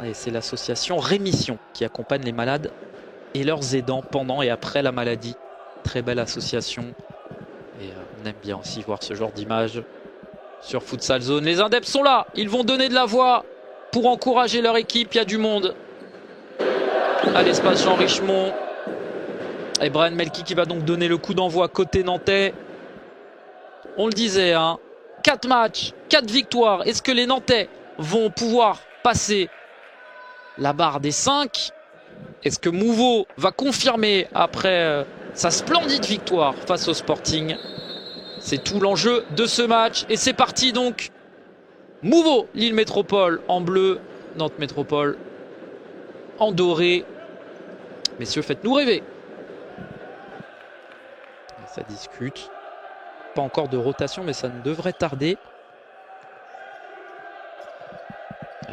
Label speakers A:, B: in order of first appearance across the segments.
A: Et c'est l'association Rémission qui accompagne les malades et leurs aidants pendant et après la maladie. Très belle association. Et on aime bien aussi voir ce genre d'images sur Futsal Zone. Les Indeps sont là, ils vont donner de la voix pour encourager leur équipe. Il y a du monde à l'espace Jean Richemont. Et Brian Melki qui va donc donner le coup d'envoi côté nantais. On le disait, hein, 4 matchs, 4 victoires. Est-ce que les Nantais vont pouvoir passer la barre des 5? Est-ce que Mouveau va confirmer après sa splendide victoire face au Sporting? C'est tout l'enjeu de ce match. Et c'est parti donc. Mouveau, Lille Métropole en bleu, Nantes Métropole en doré. Messieurs, faites-nous rêver. Ça discute. Pas encore de rotation, mais ça ne devrait tarder.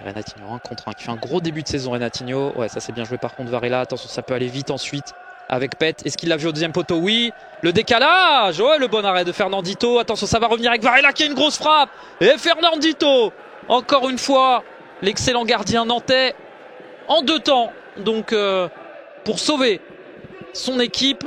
A: Renatinho 1 contre 1 qui fait un gros début de saison. Renatinho, ouais, ça c'est bien joué par contre. Varela, attention, ça peut aller vite ensuite avec Pet. Est-ce qu'il l'a vu au deuxième poteau? Oui. Le décalage, ouais, le bon arrêt de Fernandito. Attention, ça va revenir avec Varela qui a une grosse frappe. Et Fernandito, encore une fois, l'excellent gardien nantais en 2 temps. Donc, pour sauver son équipe.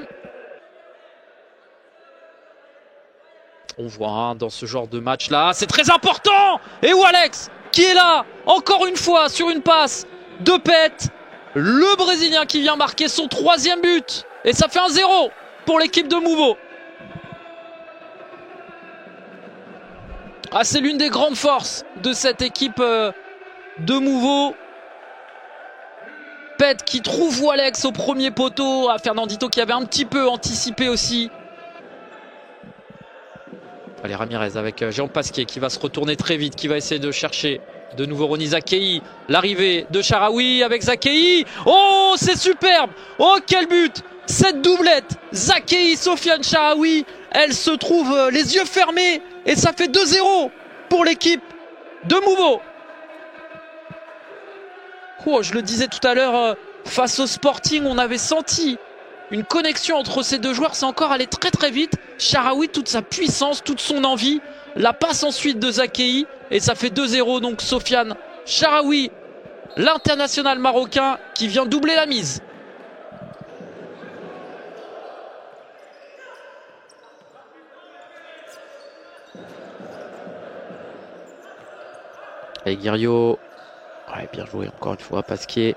A: On voit hein, dans ce genre de match-là, c'est très important. Et Walex qui est là, encore une fois, sur une passe de Pet. Le Brésilien qui vient marquer son 3e but. Et ça fait 1-0 pour l'équipe de Mouveau. Ah, c'est l'une des grandes forces de cette équipe de Mouveau. Pet qui trouve Walex au premier poteau. À Fernandito qui avait un petit peu anticipé aussi. Allez, Ramirez avec Jérôme Pasquier qui va se retourner très vite, qui va essayer de chercher de nouveau Ronny Zakei. L'arrivée de Sharawi avec Zakei. Oh, c'est superbe. Oh, quel but. Cette doublette, Zakei, Sofiane Sharawi, elle se trouve les yeux fermés. Et ça fait 2-0 pour l'équipe de Mouveau. Oh, je le disais tout à l'heure, face au Sporting, on avait senti une connexion entre ces deux joueurs, c'est encore allé très très vite. Sharawi, toute sa puissance, toute son envie, la passe ensuite de Zakei et ça fait 2-0. Donc Sofiane Sharawi, l'international marocain qui vient doubler la mise. Et Guirio, ouais, bien joué encore une fois, Pasquier.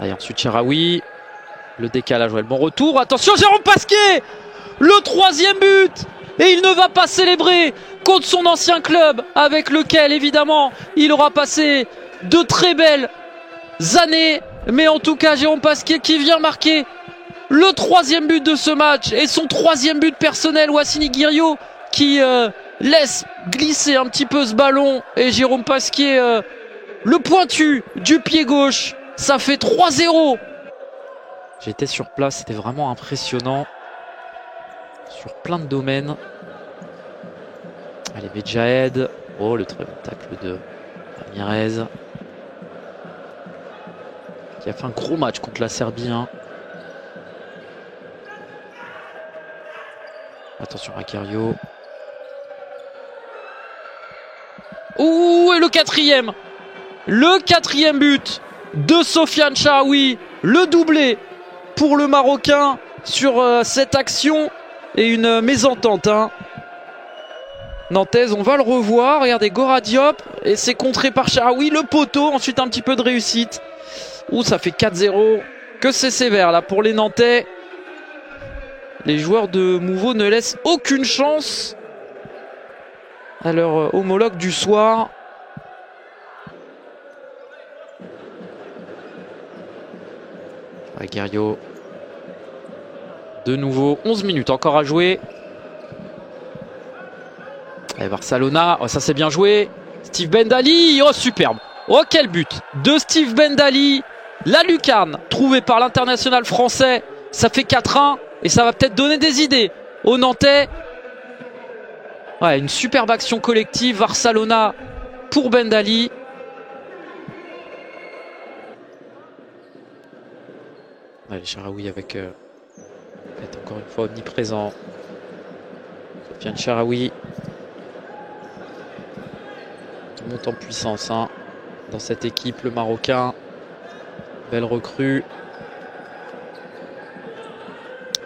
A: Et ensuite Sharawi. Le décalage, ouais, le bon retour. Attention, Jérôme Pasquier, le 3e but. Et il ne va pas célébrer contre son ancien club avec lequel, évidemment, il aura passé de très belles années. Mais en tout cas, Jérôme Pasquier qui vient marquer le 3e but de ce match. Et son 3e but personnel, Wassini Guirio, qui laisse glisser un petit peu ce ballon. Et Jérôme Pasquier, le pointu du pied gauche. Ça fait 3-0. J'étais sur place, c'était vraiment impressionnant sur plein de domaines. Allez, Medjahed. Oh, le très bon tacle de Ramirez. Qui a fait un gros match contre la Serbie. Hein. Attention à Guirio. Ouh, et le 4e. Le 4e but de Sofiane Sharawi. Le doublé pour le Marocain sur cette action et une mésentente hein. Nantaise, on va le revoir. Regardez, Gora Diop et c'est contré par Sharawi, le poteau, ensuite un petit peu de réussite. Ouh, ça fait 4-0. Que c'est sévère là pour les Nantais. Les joueurs de Mouveau ne laissent aucune chance à leur homologue du soir. Guirio. De nouveau, 11 minutes encore à jouer. Allez, Barcelona, oh, ça c'est bien joué. Steve Bendali, oh superbe. Oh quel but de Steve Bendali. La lucarne trouvée par l'international français. Ça fait 4-1 et ça va peut-être donner des idées aux Nantais. Ouais, une superbe action collective. Barcelona pour Bendali. Allez, Sharawi avec encore une fois omniprésent. Sofiane Sharawi qui monte en puissance. Hein. dans cette équipe, le Marocain. Belle recrue.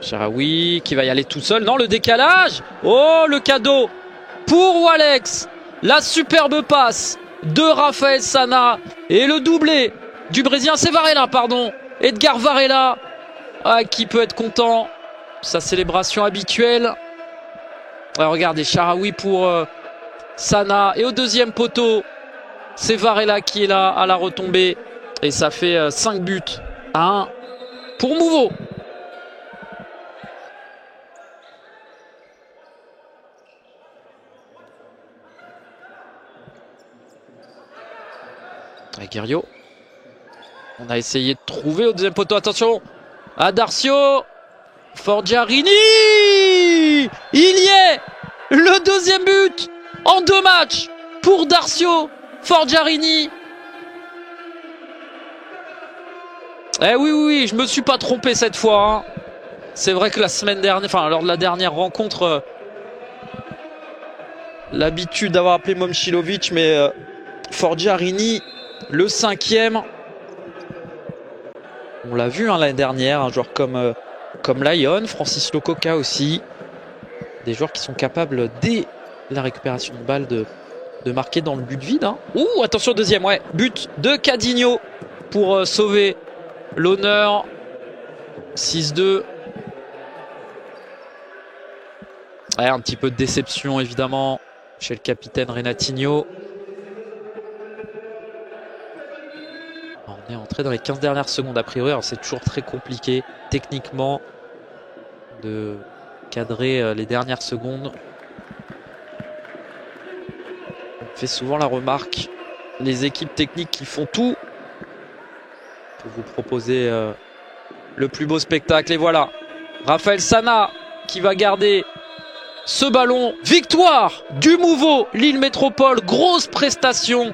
A: Shaarawy qui va y aller tout seul. Non, le décalage. Oh, le cadeau pour Walex. La superbe passe de Raphaël Sana. Et le doublé du Brésilien, c'est Varela, pardon. Edgar Varela, qui peut être content. Sa célébration habituelle. Alors, regardez, Shaarawy pour Sana. Et au deuxième poteau, c'est Varela qui est là à la retombée. Et ça fait 5 buts à 1 pour Mouveau. Guerriot. On a essayé de trouver au deuxième poteau. Attention à Darcio. Forgiarini. Il y est. Le deuxième but en 2 matchs pour Darcio Forgiarini. Eh oui, je me suis pas trompé cette fois. Hein. C'est vrai que la semaine dernière, enfin lors de la dernière rencontre, l'habitude d'avoir appelé Momcilovic, mais Forgiarini, le 5e. On l'a vu l'année dernière, un joueur comme Lyon, Francis Lococa aussi. Des joueurs qui sont capables, dès la récupération de balle, de marquer dans le but vide. Hein. Ouh, attention, deuxième, ouais. But de Cadinho pour sauver l'honneur. 6-2. Ouais, un petit peu de déception, évidemment, chez le capitaine Renatinho. On est entré dans les 15 dernières secondes a priori. Alors c'est toujours très compliqué techniquement de cadrer les dernières secondes. On fait souvent la remarque, les équipes techniques qui font tout pour vous proposer le plus beau spectacle. Et voilà, Raphaël Sana qui va garder ce ballon. Victoire du Mouveau Lille Métropole, grosse prestation